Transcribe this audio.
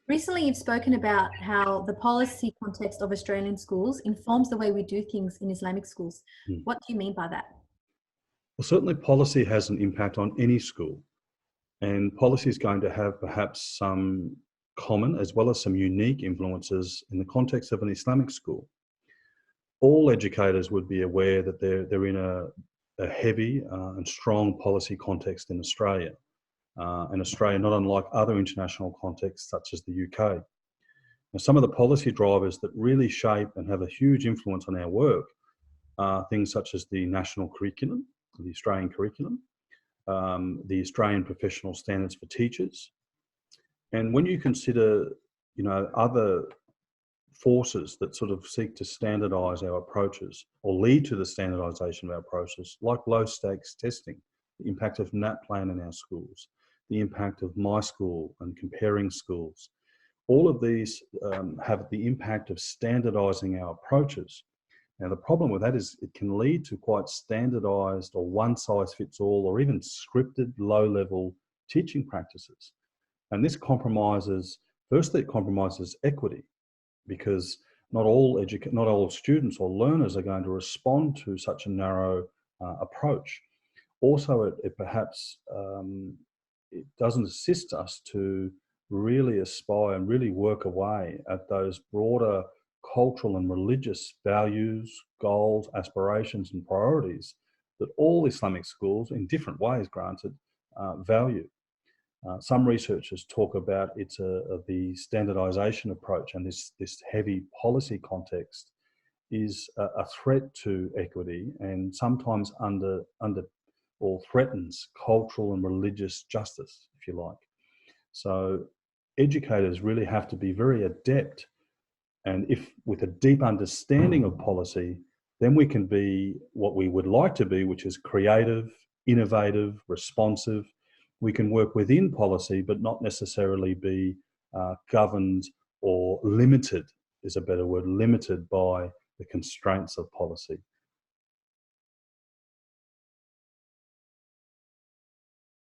Recently, you've spoken about how the policy context of Australian schools informs the way we do things in Islamic schools. Mm. What do you mean by that? Well, certainly policy has an impact on any school, and policy is going to have perhaps some common as well as some unique influences in the context of an Islamic school. All educators would be aware that they're in a heavy and strong policy context in Australia. And Australia, not unlike other international contexts such as the UK. Now, some of the policy drivers that really shape and have a huge influence on our work are things such as the national curriculum, the Australian curriculum, the Australian professional standards for teachers. And when you consider, other forces that sort of seek to standardise our approaches or lead to the standardisation of our approaches, like low stakes testing, the impact of NAPLAN in our schools, the impact of my school and comparing schools. All of these have the impact of standardising our approaches. Now, the problem with that is it can lead to quite standardised or one size fits all or even scripted low level teaching practices. And this firstly, it compromises equity, because not all students or learners are going to respond to such a narrow approach. Also, it perhaps it doesn't assist us to really aspire and really work away at those broader cultural and religious values, goals, aspirations, and priorities that all Islamic schools, in different ways, granted, value. Some researchers talk about the standardisation approach, and this heavy policy context is a threat to equity and sometimes under or threatens cultural and religious justice, if you like. So educators really have to be very adept, and if with a deep understanding of policy, then we can be what we would like to be, which is creative, innovative, responsive. We can work within policy, but not necessarily be governed or limited, is a better word, limited by the constraints of policy.